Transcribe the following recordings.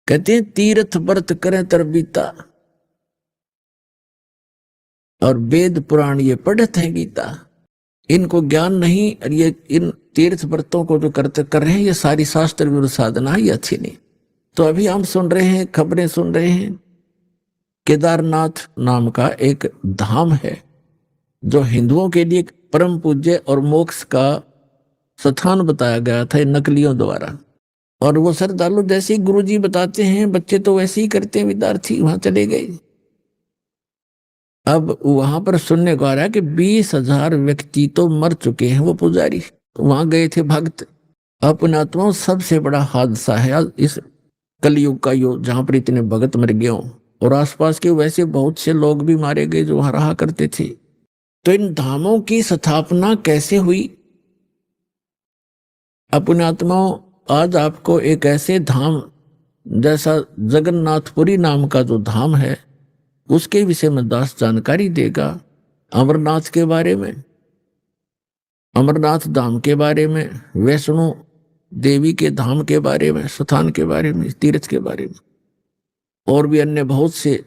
कहते हैं तीर्थ व्रत करें तरबीता और वेद पुराण ये पढ़ते हैं गीता। इनको ज्ञान नहीं, और ये इन तीर्थ व्रतों को जो करते कर रहे हैं ये सारी शास्त्र विरुद्ध साधना ही अच्छी नहीं। तो अभी हम सुन रहे हैं, खबरें सुन रहे हैं, केदारनाथ नाम का एक धाम है जो हिंदुओं के लिए परम पूज्य और मोक्ष का स्थान बताया गया था नकलियों द्वारा। और वो श्रद्धालु जैसे ही गुरुजी बताते हैं बच्चे तो वैसे ही करते हैं, विद्यार्थी वहां चले गए। अब वहां पर सुनने को आ रहा है कि 20,000 व्यक्ति तो मर चुके हैं। वो पुजारी वहां गए थे भक्त। अपने आत्माओं सबसे बड़ा हादसा है इस कलयुग का युग, जहां पर इतने भगत मर गए हों और आसपास के वैसे बहुत से लोग भी मारे गए जो वहां रहा करते थे। तो इन धामों की स्थापना कैसे हुई? अपने आत्माओं आज आपको एक ऐसे धाम जैसा जगन्नाथपुरी नाम का जो धाम है उसके विषय में दास जानकारी देगा। अमरनाथ के बारे में, अमरनाथ धाम के बारे में, वैष्णो देवी के धाम के बारे में, स्थान के बारे में, तीर्थ के बारे में, और भी अन्य बहुत से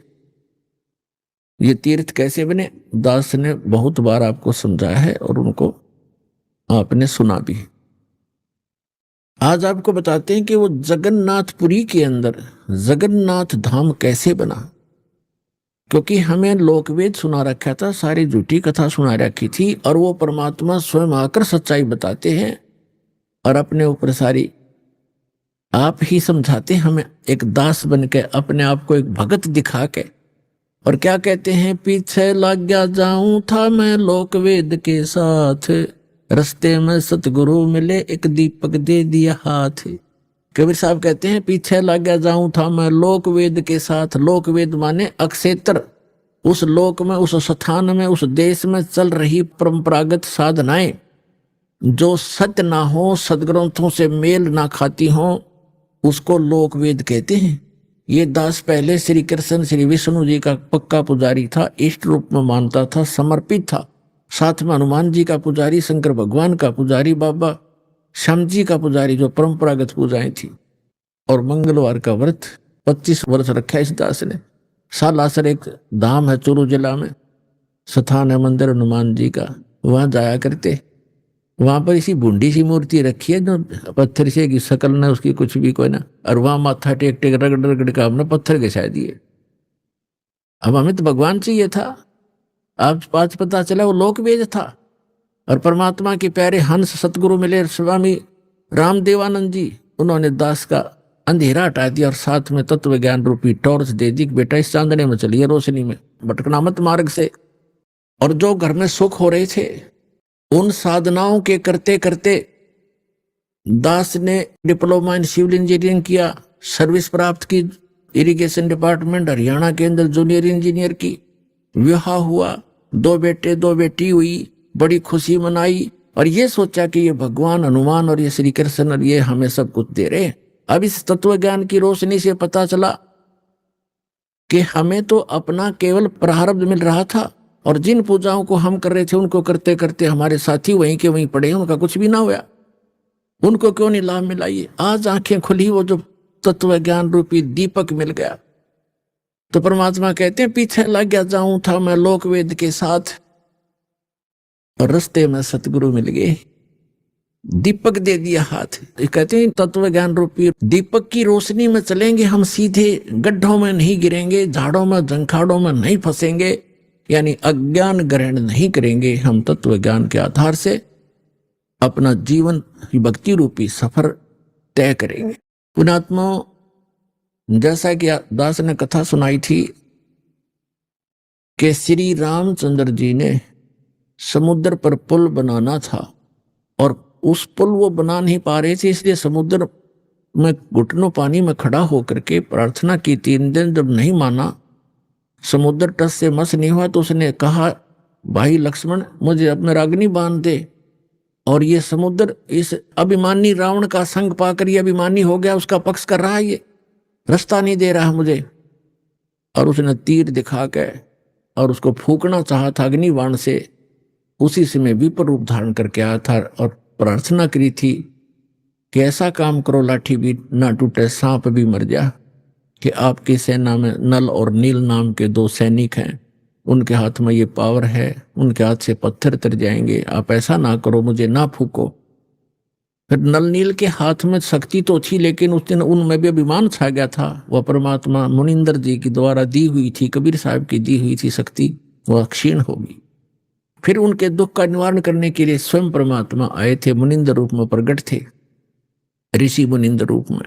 ये तीर्थ कैसे बने दास ने बहुत बार आपको समझाया है और उनको आपने सुना भी। आज आपको बताते हैं कि वो जगन्नाथपुरी के अंदर जगन्नाथ धाम कैसे बना। क्योंकि हमें लोकवेद सुना रखा था, सारी झूठी कथा सुना रखी थी, और वो परमात्मा स्वयं आकर सच्चाई बताते हैं और अपने ऊपर सारी आप ही समझाते हैं हमें, एक दास बन के अपने आप को एक भगत दिखा के। और क्या कहते हैं, पीछे लग गया जाऊं था मैं लोकवेद के साथ, रस्ते में सतगुरु मिले एक दीपक दे दिया हाथ। कबीर साहब कहते हैं पीछे लग गया जाऊं था मैं लोकवेद के साथ। लोकवेद माने अक्षेत्र, उस लोक में, उस स्थान में, उस देश में चल रही परंपरागत साधनाएं जो सत्य ना हो, सदग्रंथों से मेल ना खाती हो, उसको लोकवेद कहते हैं। ये दास पहले श्री कृष्ण श्री विष्णु जी का पक्का पुजारी था, इष्ट रूप में मानता था, समर्पित था। साथ में हनुमान जी का पुजारी, शंकर भगवान का पुजारी, बाबा श्याम जी का पुजारी, जो परंपरागत पूजाएं थी। और मंगलवार का व्रत 25 वर्ष रखा इस दास ने। सालासर एक धाम है चूरू जिला में, स्थान है मंदिर हनुमान जी का, वहां जाया करते। वहां पर इसी बूंदी सी मूर्ति रखी है जो पत्थर से की शकल ना उसकी कुछ भी कोई ना, और वहां माथा टेक टेक रगड़ रगड़ का हमने पत्थर घिसा दिए। अब हमें तो भगवान चाहिए था, आप पास पता चला वो लोकवेद था। और परमात्मा के प्यारे हंस सतगुरु मिले स्वामी रामदेवानंद जी, उन्होंने दास का अंधेरा हटा दिया और साथ में तत्व ज्ञान रूपी टॉर्च दे दी, बेटा इस चांदने में चलिए, रोशनी में भटकना मत मार्ग से। और जो घर में सुख हो रहे थे उन साधनाओं के करते करते दास ने डिप्लोमा इन सिविल इंजीनियरिंग किया, सर्विस प्राप्त की, इरिगेशन डिपार्टमेंट हरियाणा के अंदर जूनियर इंजीनियर की। विवाह हुआ, 2 बेटे 2 बेटी हुई, बड़ी खुशी मनाई और ये सोचा कि ये भगवान हनुमान और ये श्री कृष्ण और ये हमें सब कुछ दे रहे हैं। अब इस तत्व ज्ञान की रोशनी से पता चला कि हमें तो अपना केवल प्रारब्ध मिल रहा था, और जिन पूजाओं को हम कर रहे थे उनको करते करते हमारे साथी वहीं के वहीं पड़े, उनका कुछ भी ना हुआ। उनको क्यों नहीं लाभ मिला? ये आज आंखें खुली, वो जो तत्व ज्ञान रूपी दीपक मिल गया। तो परमात्मा कहते हैं पीछे लग गया जाऊं था मैं लोकवेद के साथ, और रस्ते में सतगुरु मिल गए, दीपक दे दिया हाथ। कहते हैं तत्व ज्ञान रूपी दीपक की रोशनी में चलेंगे हम, सीधे गड्ढों में नहीं गिरेंगे, झाड़ों में झंखाड़ों में नहीं फंसेंगे, यानी अज्ञान ग्रहण नहीं करेंगे। हम तत्व ज्ञान के आधार से अपना जीवन भक्ति रूपी सफर तय करेंगे। पुणात्माओं, जैसा कि दास ने कथा सुनाई थी कि श्री रामचंद्र जी ने समुद्र पर पुल बनाना था और उस पुल वो बना नहीं पा रहे थे, इसलिए समुद्र में घुटनों पानी में खड़ा होकर के प्रार्थना की। 3 दिन जब नहीं माना, समुद्र तट से मस नहीं हुआ, तो उसने कहा भाई लक्ष्मण मुझे अब में रागनी बांध दे। और ये समुद्र इस अभिमानी रावण का संग पाकर ये अभिमानी हो गया, उसका पक्ष कर रहा है, ये रास्ता नहीं दे रहा मुझे। और उसने तीर दिखा के और उसको फूकना चाहा था अग्निबाण से। उसी समय विपर रूप धारण करके आया था और प्रार्थना करी थी कि ऐसा काम करो लाठी भी ना टूटे, सांप भी मर जा। कि आपकी सेना में नल और नील नाम के दो सैनिक हैं, उनके हाथ में ये पावर है, उनके हाथ से पत्थर तर जाएंगे, आप ऐसा ना करो, मुझे ना फूको। फिर नल नील के हाथ में शक्ति तो थी, लेकिन उस दिन उनमें भी अभिमान छा गया था। वह परमात्मा मुनिंदर जी की द्वारा दी हुई थी, कबीर साहब की दी हुई थी शक्ति, वह क्षीण होगी। फिर उनके दुख का निवारण करने के लिए स्वयं परमात्मा आए थे, मुनिंदर रूप में प्रकट थे, ऋषि मुनिंदर रूप में।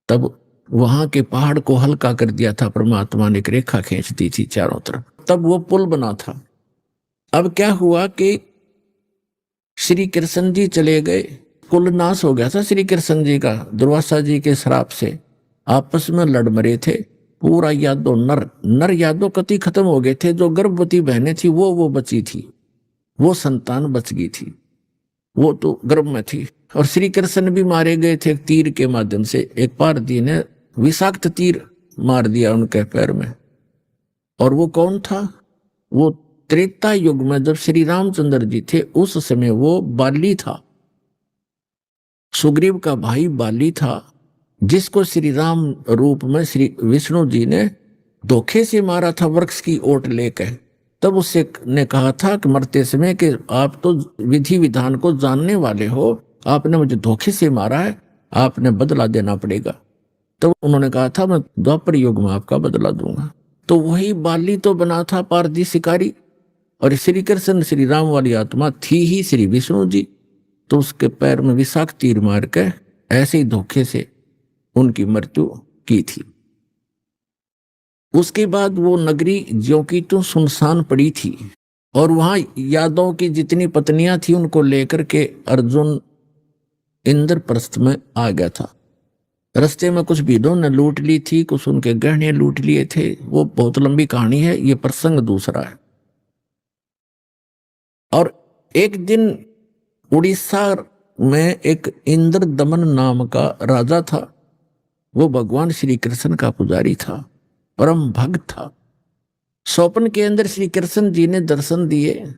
तब वहां के पहाड़ को हल्का कर दिया था परमात्मा ने, एक रेखा खींच दी थी चारों तरफ, तब वो पुल बना था। अब क्या हुआ कि श्री कृष्ण जी चले गए, कुल नाश हो गया था श्री कृष्ण जी का, दुर्वासा जी के श्राप से आपस में लड़ मरे थे। पूरा यादव नर यादव कति खत्म हो गए थे। जो गर्भवती बहनें थी वो बची थी, वो संतान बच गई थी, वो तो गर्भ में थी। और श्री कृष्ण भी मारे गए थे तीर के माध्यम से। एक पारधी ने विषाक्त तीर मार दिया उनके पैर में। और वो कौन था? वो त्रेता युग में जब श्री रामचंद्र जी थे, उस समय वो बाली था, सुग्रीव का भाई बाली था, जिसको श्री राम रूप में श्री विष्णु जी ने धोखे से मारा था वृक्ष की ओट लेकर। तब उससे ने कहा था कि मरते समय कि आप तो विधि विधान को जानने वाले हो, आपने मुझे धोखे से मारा है, आपने बदला देना पड़ेगा। तो उन्होंने कहा था मैं द्वापर युग में आपका बदला दूंगा। तो वही बाली तो बना था पारदी शिकारी, और श्री कृष्ण श्री राम वाली आत्मा थी ही श्री विष्णु जी। तो उसके पैर में विषाक्त तीर मार के ऐसे ही धोखे से उनकी मृत्यु की थी। उसके बाद वो नगरी ज्यों की त्यों सुनसान पड़ी थी, और वहां यादवों की जितनी पत्नियां थी उनको लेकर के अर्जुन इंद्रप्रस्थ में आ गया था। रास्ते में कुछ भीड़ों ने लूट ली थी, कुछ उनके गहने लूट लिए थे, वो बहुत लंबी कहानी है, ये प्रसंग दूसरा है। और एक दिन उड़ीसा में एक इंद्र दमन नाम का राजा था। वो भगवान श्री कृष्ण का पुजारी था, परम भक्त था। स्वप्न के अंदर श्री कृष्ण जी ने दर्शन दिए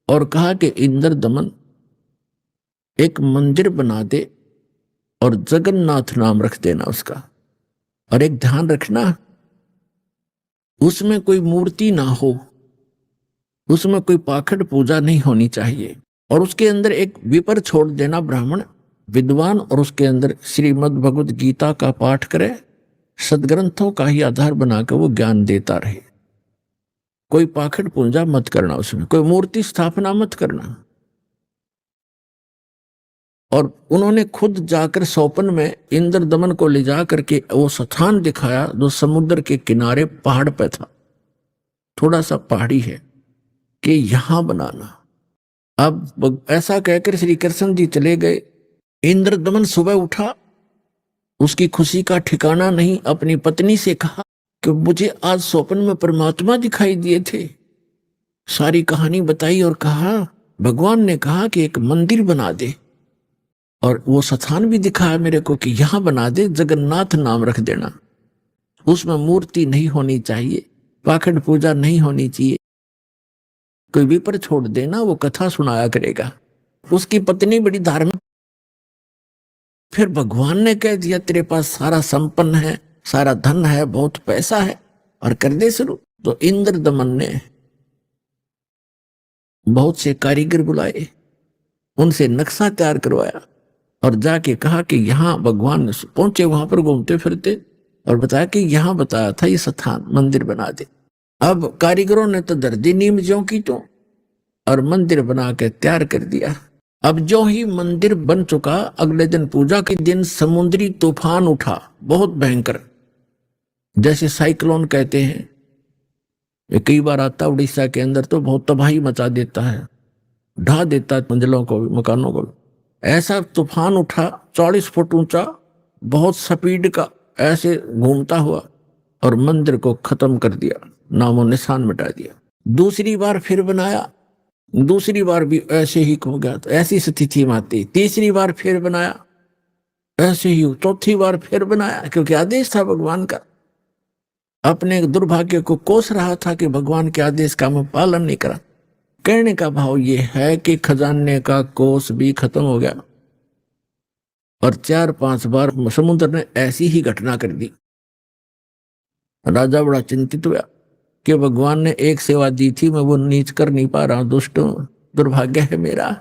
और कहा कि इंद्र दमन एक मंदिर बना दे और जगन्नाथ नाम रख देना उसका, और एक ध्यान रखना उसमें कोई मूर्ति ना हो, उसमें कोई पाखंड पूजा नहीं होनी चाहिए, और उसके अंदर एक विपर छोड़ देना ब्राह्मण विद्वान, और उसके अंदर श्रीमद् भगवद गीता का पाठ करे, सदग्रंथों का ही आधार बनाकर वो ज्ञान देता रहे। कोई पाखंड पूजा मत करना, उसमें कोई मूर्ति स्थापना मत करना। और उन्होंने खुद जाकर स्वप्न में इंद्र दमन को ले जा करके वो स्थान दिखाया जो समुद्र के किनारे पहाड़ पे था, थोड़ा सा पहाड़ी है, कि यहां बनाना। अब ऐसा कहकर श्री कृष्ण जी चले गए। इंद्र दमन सुबह उठा, उसकी खुशी का ठिकाना नहीं। अपनी पत्नी से कहा कि मुझे आज स्वप्न में परमात्मा दिखाई दिए थे। सारी कहानी बताई और कहा भगवान ने कहा कि एक मंदिर बना दे, और वो स्थान भी दिखाया मेरे को कि यहां बना दे, जगन्नाथ नाम रख देना, उसमें मूर्ति नहीं होनी चाहिए, पाखंड पूजा नहीं होनी चाहिए, कोई विपर छोड़ देना, वो कथा सुनाया करेगा। उसकी पत्नी बड़ी धार्मिक। फिर भगवान ने कह दिया तेरे पास सारा संपन्न है, सारा धन है, बहुत पैसा है, और कर दे शुरू। तो इंद्र दमन ने बहुत से कारीगर बुलाए, उनसे नक्शा तैयार करवाया, और जाके कहा कि यहाँ भगवान पहुंचे, वहां पर घूमते फिरते, और बताया कि यहाँ बताया था ये स्थान, मंदिर बना दे। अब कारीगरों ने तो दर्दी नीम ज्यों की तो, और मंदिर बना के तैयार कर दिया। अब जो ही मंदिर बन चुका, अगले दिन पूजा के दिन समुद्री तूफान उठा, बहुत भयंकर, जैसे साइक्लोन कहते हैं। ये कई बार आता उड़ीसा के अंदर, तो बहुत तबाही मचा देता है, ढा देता है मंजिलों को भी, मकानों को भी। ऐसा तूफान उठा 40 फुट ऊंचा, बहुत स्पीड का, ऐसे घूमता हुआ, और मंदिर को खत्म कर दिया, नामो निशान मिटा दिया। दूसरी बार फिर बनाया, दूसरी बार भी ऐसे ही हो गया, तो ऐसी स्थिति में आती। तीसरी बार फिर बनाया, ऐसे ही। चौथी बार फिर बनाया, क्योंकि आदेश था भगवान का। अपने दुर्भाग्य को कोस रहा था कि भगवान के आदेश का मैं पालन नहीं करा। कहने का भाव ये है कि खजाने का कोस भी खत्म हो गया, और 4-5 बार समुद्र ने ऐसी ही घटना कर दी। राजा बड़ा चिंतित हुआ कि भगवान ने एक सेवा दी थी, मैं वो नीच कर नहीं पा रहा हूं, दुष्ट हूं, दुर्भाग्य है मेरा,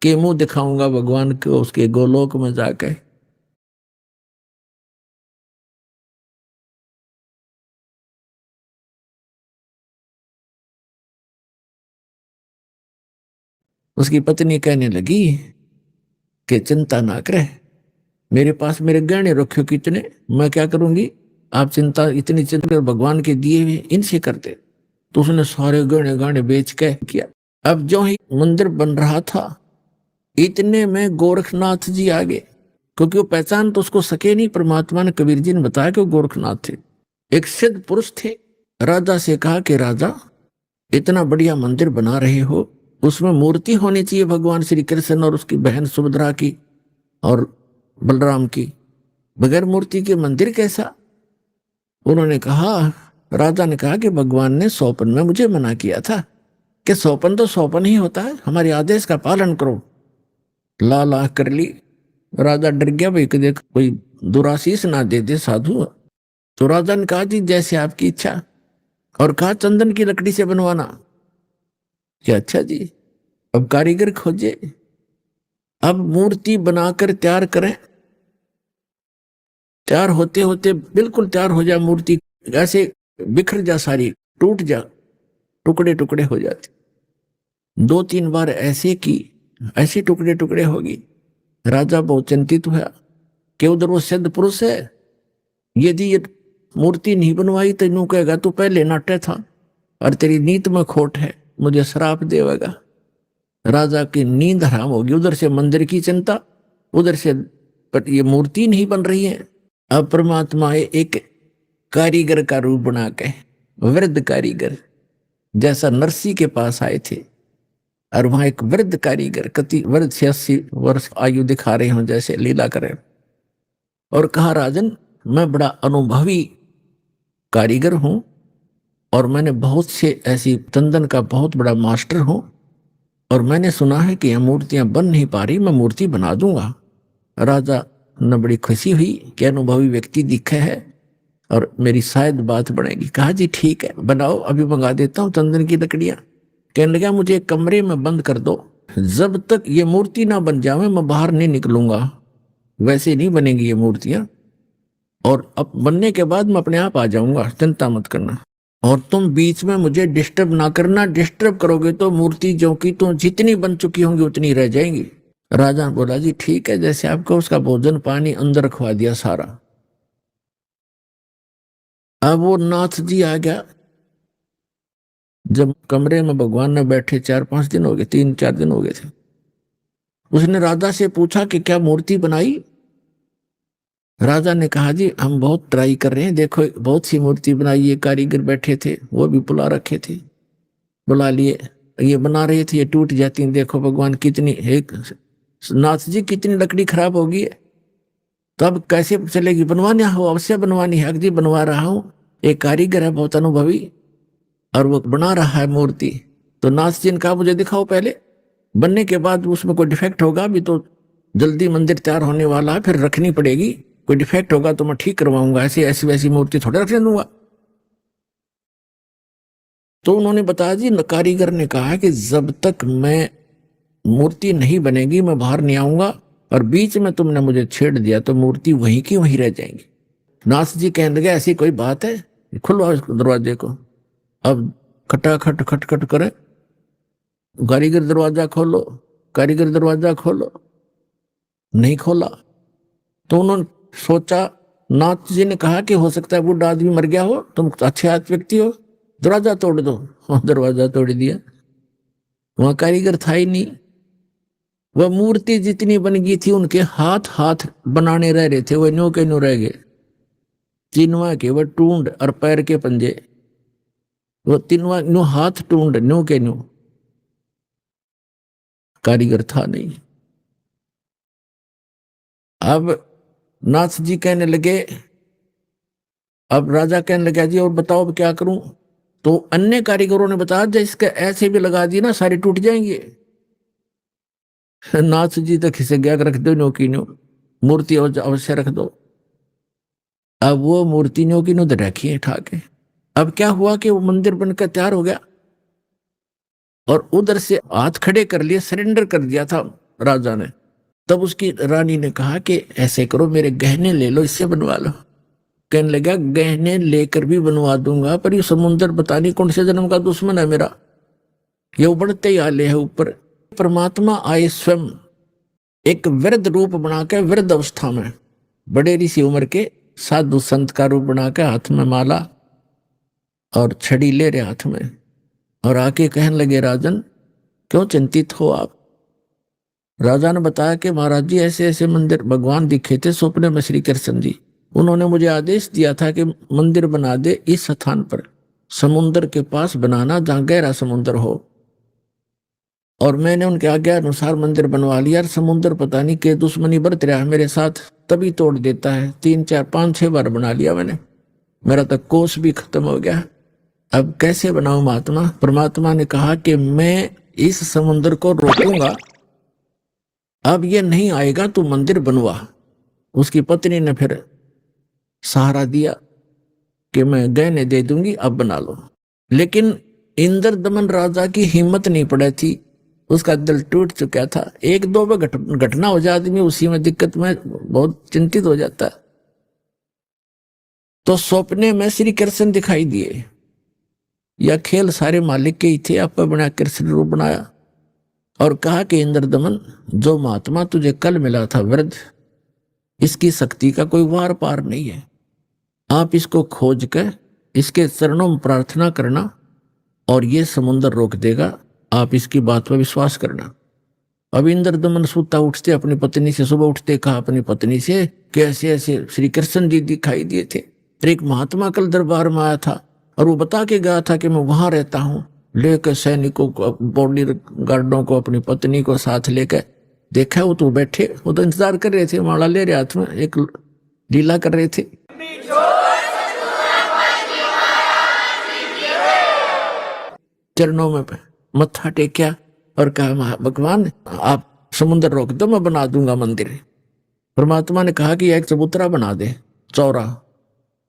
के मुंह दिखाऊंगा भगवान को उसके गोलोक में जाके। उसकी पत्नी कहने लगी कि चिंता ना करे, मेरे पास मेरे गहने रखे कितने, मैं क्या करूंगी, आप चिंता इतनी चिंता भगवान के दिए हुए इनसे करते। तो उसने सारे गहने गहने बेच के किया। अब जो ही मंदिर बन रहा था, इतने में गोरखनाथ जी आ गए, क्योंकि वो पहचान तो उसको सके नहीं। परमात्मा ने, कबीर जी ने बताया कि वो गोरखनाथ थे, एक सिद्ध पुरुष थे। राजा से कहा कि राजा, इतना बढ़िया मंदिर बना रहे हो, उसमें मूर्ति होनी चाहिए भगवान श्री कृष्ण और उसकी बहन सुभद्रा की और बलराम की, बगैर मूर्ति के मंदिर कैसा। उन्होंने कहा, राजा ने कहा कि भगवान ने सौपन में मुझे मना किया था कि सौपन तो सौपन ही होता है, हमारे आदेश का पालन करो। ला ला कर ली। राजा डर गया, भाई कि देख कोई दुराशीष ना दे दे साधु। तो राजा ने कहा, जी जैसे आपकी इच्छा, और कहा चंदन की लकड़ी से बनवाना। क्या, अच्छा जी। अब कारीगर खोजे, अब मूर्ति बनाकर तैयार करें। तैयार होते होते बिल्कुल तैयार हो जाए मूर्ति, ऐसे बिखर जा, सारी टूट जा, टुकड़े टुकड़े हो जाते। 2-3 बार ऐसे की, ऐसे टुकड़े टुकड़े होगी। राजा बहुत चिंतित हुआ कि उधर वो सिद्ध पुरुष है, यदि ये मूर्ति नहीं बनवाई तो यूं कहेगा तू पहले नाट्य था और तेरी नीत में खोट है, मुझे श्राप देगा। राजा की नींद हराम होगी, उधर से मंदिर की चिंता, उधर से पर ये मूर्ति नहीं बन रही है। अब परमात्मा एक कारीगर का रूप बना के, वृद्ध कारीगर जैसा नरसी के पास आए थे, और वहां एक वृद्ध कारीगर, कति वृद्ध 86 वर्ष आयु दिखा रहे हों जैसे लीला करें, और कहा, राजन मैं बड़ा अनुभवी कारीगर हूं और मैंने बहुत से ऐसी चंदन का बहुत बड़ा मास्टर हूं, और मैंने सुना है कि यह मूर्तियां बन नहीं पा रही, मैं मूर्ति बना दूंगा। राजा ने बड़ी खुशी हुई कि अनुभवी व्यक्ति दिखे है और मेरी शायद बात बनेगी। कहा, जी ठीक है, बनाओ, अभी मंगा देता हूँ चंदन की लकड़ियां। कहने लगा, मुझे एक कमरे में बंद कर दो, जब तक ये मूर्ति ना बन जावे मैं बाहर नहीं निकलूंगा, वैसे नहीं बनेगी ये मूर्तियां, और अब बनने के बाद मैं अपने आप आ जाऊंगा, चिंता मत करना। और तुम बीच में मुझे डिस्टर्ब ना करना, डिस्टर्ब करोगे तो मूर्ति जो की तो जितनी बन चुकी होंगी उतनी रह जाएंगी। राजा बोला, जी ठीक है, जैसे आपको। उसका भोजन पानी अंदर रखवा दिया सारा। अब वो नाथ जी आ गया। जब कमरे में भगवान ने बैठे 4-5 दिन हो गए, 3-4 दिन हो गए थे, उसने राजा से पूछा कि क्या मूर्ति बनाई। राजा ने कहा, जी हम बहुत ट्राई कर रहे हैं, देखो बहुत सी मूर्ति बनाई है, कारीगर बैठे थे वो भी बुला रखे थे, बुला लिए, ये बना रहे थे, ये टूट जाती, देखो भगवान कितनी, एक नाथ जी कितनी लकड़ी खराब होगी, तब कैसे चलेगी, बनवानी हो अवश्य बनवानी है, अगदी बनवा रहा हूं, एक कारीगर है बहुत अनुभवी और वो बना रहा है मूर्ति। तो नाथ जी ने कहा, मुझे दिखाओ पहले, बनने के बाद उसमें कोई डिफेक्ट होगा, अभी तो जल्दी मंदिर तैयार होने वाला है, फिर रखनी पड़ेगी, कोई डिफेक्ट होगा तो मैं ठीक करवाऊंगा, ऐसी ऐसी वैसी मूर्ति थोड़ा रखने दूंगा। तो उन्होंने बताया, जी कारीगर ने कहा कि जब तक मैं मूर्ति नहीं बनेगी मैं बाहर नहीं आऊंगा, और बीच में तुमने मुझे छेड़ दिया तो मूर्ति वहीं की वहीं रह जाएंगी। नाथ जी कहने लगे, ऐसी कोई बात है, खुलवाओ इस दरवाजे को। अब खटाखट खटखट करे, कारीगर दरवाजा खोलो, कारीगर दरवाजा खोलो, नहीं खोला। तो उन्होंने सोचा, नाथ जी ने कहा कि हो सकता है बूढ़ा आदमी मर गया हो, तुम अच्छे आदमी व्यक्ति हो, दरवाजा तोड़ दो। दरवाजा तोड़ दिया, वहां कारीगर था ही नहीं। वह मूर्ति जितनी बन गई थी उनके हाथ हाथ बनाने रह रहे थे, वह न्यू के न्यू रह गए। चिन्वा के वह टूंड और पैर के पंजे, वो तीनवा न्यू हाथ टूंड न्यू के न्यू, कारीगर था नहीं। अब नाथ जी कहने लगे, अब राजा कहने लगा, जी और बताओ अब क्या करूं। तो अन्य कारीगरों ने बताया, जब इसके ऐसे भी लगा दी ना सारे टूट जाएंगे। नाथ जी तो खिसे गया, रख दो न्यू की न्यू, मूर्ति अवश्य रख दो। अब वो मूर्तियों की नुद रखी है ठाके। अब क्या हुआ कि वो मंदिर बनकर तैयार हो गया और उधर से हाथ खड़े कर लिए, सरेंडर कर दिया था राजा ने। तब उसकी रानी ने कहा कि ऐसे करो, मेरे गहने ले लो, इससे बनवा लो। कहने लगा गहने लेकर भी बनवा दूंगा, पर ये समुद्र पता नहीं कौन से जन्म का दुश्मन है मेरा, ये उबड़ते ही आले है ऊपर। परमात्मा आए स्वयं एक वृद्ध रूप बनाकर, वृद्ध अवस्था में बड़े ऋषि उम्र के साधु संत का रूप बनाकर, हाथ में माला और छड़ी ले रहे हाथ में, और आके कहने लगे राजन क्यों चिंतित हो आप। राजा ने बताया कि महाराज जी ऐसे ऐसे मंदिर भगवान दिखे थे सपने में श्री कृष्ण जी, उन्होंने मुझे आदेश दिया था कि मंदिर बना दे इस स्थान पर, समुद्र के पास बनाना जहां गहरा समुद्र हो। और मैंने उनके आज्ञा अनुसार मंदिर बनवा लिया। समुद्र पता नहीं के दुश्मनी बरत रहा है मेरे साथ, तभी तोड़ देता है। 3 4 5 6 बार बना लिया मैंने, मेरा तो कोष भी खत्म हो गया। अब कैसे बनाऊं महात्मा। परमात्मा ने कहा कि मैं इस समुद्र को रोकूंगा, अब ये नहीं आएगा, तू मंदिर बनवा। उसकी पत्नी ने फिर सहारा दिया कि मैं गहने दे दूंगी, अब बना लो। लेकिन इंद्रदमन राजा की हिम्मत नहीं पड़ी थी, उसका दिल टूट चुका था। 1 2 में घटना हो जाती आदमी उसी में दिक्कत में बहुत चिंतित हो जाता है। तो सपने में श्री कृष्ण दिखाई दिए, या खेल सारे मालिक के ही थे, आप बना कृष्ण रूप बनाया और कहा कि इंद्रदमन जो महात्मा तुझे कल मिला था वृद्ध, इसकी शक्ति का कोई वार पार नहीं है, आप इसको खोज कर इसके चरणों में प्रार्थना करना और ये समुद्र रोक देगा, आप इसकी बात पर विश्वास करना। अब इंद्रदमन सुता उठते अपनी पत्नी से, सुबह उठते कहा अपनी पत्नी से कि ऐसे ऐसे श्री कृष्ण जी दिखाई दिए थे, एक महात्मा कल दरबार में आया था और वो बता के गया था कि मैं वहां रहता हूं। लेकर सैनिकों को, बॉडी गार्डों को, अपनी पत्नी को साथ लेकर देखा, वो तो बैठे, वो तो इंतजार कर रहे थे, माला ले रहे हाथ में, एक लीला कर रहे थे। चरणों में मत्था टेक्या और कहा भगवान आप समुद्र रोक दो, मैं बना दूंगा मंदिर। परमात्मा ने कहा कि एक चबूतरा बना दे, चौरा,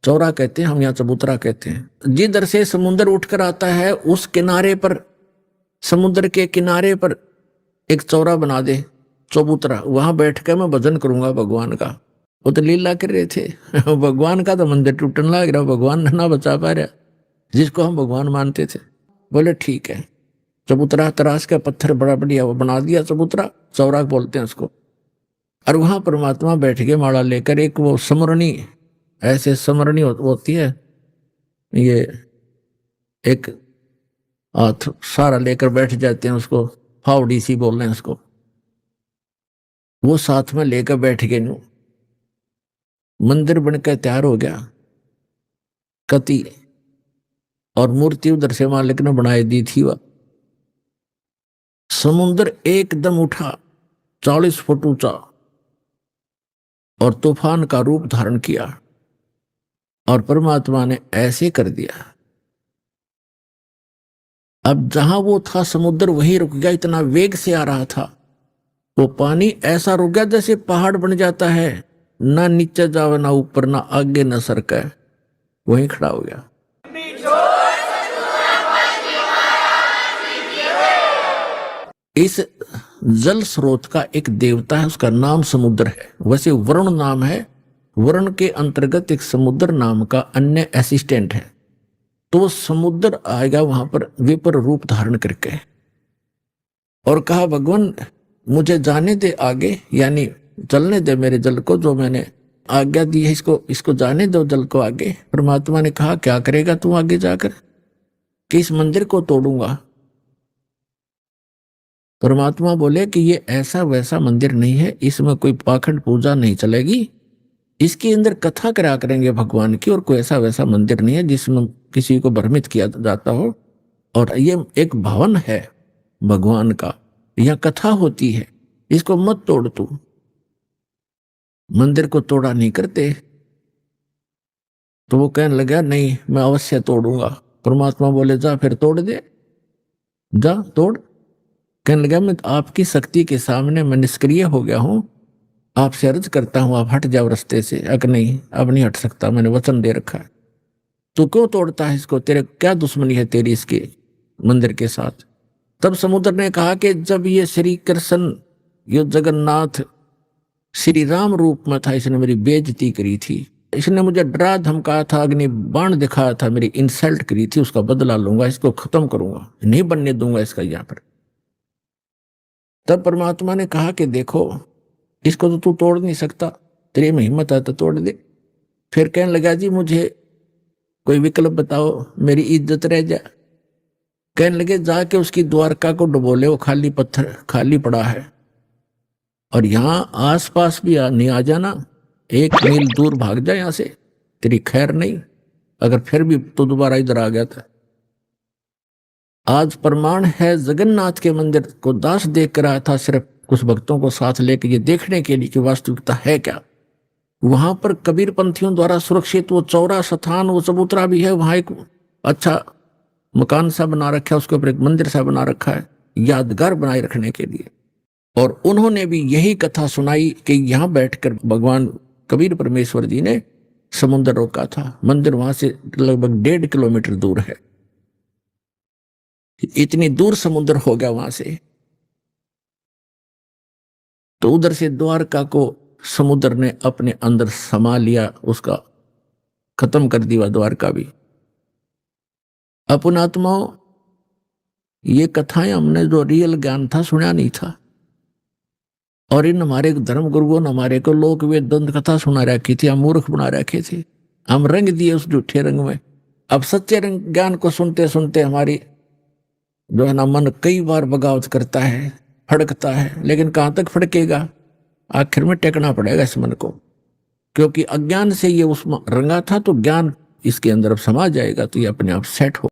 चौरा कहते हैं हम यहाँ, चबूतरा कहते हैं। जिधर से समुद्र उठकर आता है उस किनारे पर, समुद्र के किनारे पर एक चौरा बना दे, चबूतरा, वहां बैठ कर मैं भजन करूंगा भगवान का। वो तो लीला कर रहे थे भगवान का तो मंदिर टूटने लग रहा, भगवान ना बचा पा रहा जिसको हम भगवान मानते थे। बोले ठीक है, चबूतरा तराश का पत्थर बड़ा बढ़िया वो बना दिया, चबूतरा, चौरा बोलते हैं उसको। और वहां परमात्मा बैठ के माला लेकर, एक वो समरणी, ऐसे समरणी होती है, ये एक हाथ सारा लेकर बैठ जाते हैं, उसको फावड़ी सी बोल रहे हैं उसको, वो साथ में लेकर बैठ गए। नु मंदिर बनकर तैयार हो गया कति, और मूर्ति उधर से मालिक ने बनाई दी थी। वह समुद्र एकदम उठा 40 फुट ऊंचा और तूफान का रूप धारण किया, और परमात्मा ने ऐसे कर दिया। अब जहां वो था समुद्र वहीं रुक गया, इतना वेग से आ रहा था वो पानी, ऐसा रुक गया जैसे पहाड़ बन जाता है, ना नीचे जावे ना ऊपर, ना आगे ना सरके, वहीं खड़ा हो गया। इस जल स्रोत का एक देवता है, उसका नाम समुद्र है। वैसे वरुण नाम है, वरुण के अंतर्गत एक समुद्र नाम का अन्य असिस्टेंट है। तो समुद्र आएगा वहां पर विपर रूप धारण करके, और कहा भगवान मुझे जाने दे आगे, यानी चलने दे मेरे जल को, जो मैंने आज्ञा दी है इसको जाने दो जल को आगे। परमात्मा ने कहा क्या करेगा तू आगे जाकर, कि इस मंदिर को तोड़ूंगा। परमात्मा बोले कि ये ऐसा वैसा मंदिर नहीं है, इसमें कोई पाखंड पूजा नहीं चलेगी, इसके अंदर कथा करा करेंगे भगवान की, और कोई ऐसा वैसा मंदिर नहीं है जिसमें किसी को भ्रमित किया जाता हो। और ये एक भवन है भगवान का, यह कथा होती है, इसको मत तोड़ तू। मंदिर को तोड़ा नहीं करते। तो वो कहने लगा नहीं मैं अवश्य तोड़ूंगा। परमात्मा बोले जा फिर तोड़ दे, जा तोड़। कहने लगा मैं आपकी शक्ति के सामने मैं निष्क्रिय हो गया हूं, आपसे अर्ज करता हूं आप हट जाओ रास्ते से। अगर नहीं, अब नहीं हट सकता, मैंने वचन दे रखा है। तू क्यों तोड़ता है इसको, तेरे क्या दुश्मनी है तेरी इसके मंदिर के साथ। तब समुद्र ने कहा कि जब ये श्री कृष्ण, ये जगन्नाथ श्री राम रूप में था, इसने मेरी बेइज्जती करी थी, इसने मुझे डरा धमकाया था, अग्नि बाण दिखाया था, मेरी इंसल्ट करी थी, उसका बदला लूंगा, इसको खत्म करूंगा, नहीं बनने दूंगा इसका यहाँ पर। तब परमात्मा ने कहा कि देखो इसको तो तू तोड़ नहीं सकता, तेरी में हिम्मत है तो तोड़ दे। फिर कहने लगा जी मुझे कोई विकल्प बताओ, मेरी इज्जत रह जाए। कहने लगे जाके उसकी द्वारका को डुबो ले, वो खाली पत्थर खाली पड़ा है, और यहां आसपास भी नहीं आ जाना, 1 मील दूर भाग जा यहां से, तेरी खैर नहीं। अगर फिर भी तो दोबारा इधर आ गया था। आज प्रमाण है, जगन्नाथ के मंदिर को दास देख कर आया था, सिर्फ कुछ भक्तों को साथ लेकर ये देखने के लिए कि वास्तविकता है क्या। वहां पर कबीर पंथियों द्वारा सुरक्षित वो चौरा स्थान, वो चबूतरा भी है, वहां एक अच्छा मकान सा बना रखा है, उसके ऊपर एक मंदिर सा बना रखा है, यादगार बनाए रखने के लिए। और उन्होंने भी यही कथा सुनाई कि यहां बैठकर भगवान कबीर परमेश्वर जी ने समुद्र रोका था। मंदिर वहां से लगभग 1.5 किलोमीटर दूर है, इतनी दूर समुद्र हो गया वहां से। तो उधर से द्वारका को समुद्र ने अपने अंदर समा लिया, उसका खत्म कर दिया द्वारका भी। अपनात्माओं, ये कथाएं हमने जो रियल ज्ञान था सुना नहीं था, और इन हमारे धर्म गुरुओं ने हमारे को लोक वेद दंत कथा सुना रखी थी, हम मूर्ख बना रखे थे, हम रंग दिए उस झूठे रंग में। अब सच्चे रंग ज्ञान को सुनते सुनते हमारी जो है ना मन कई बार बगावत करता है, फड़कता है, लेकिन कहां तक फड़केगा, आखिर में टेकना पड़ेगा इस मन को, क्योंकि अज्ञान से ये उस रंगा था, तो ज्ञान इसके अंदर अब समा जाएगा तो ये अपने आप सेट हो।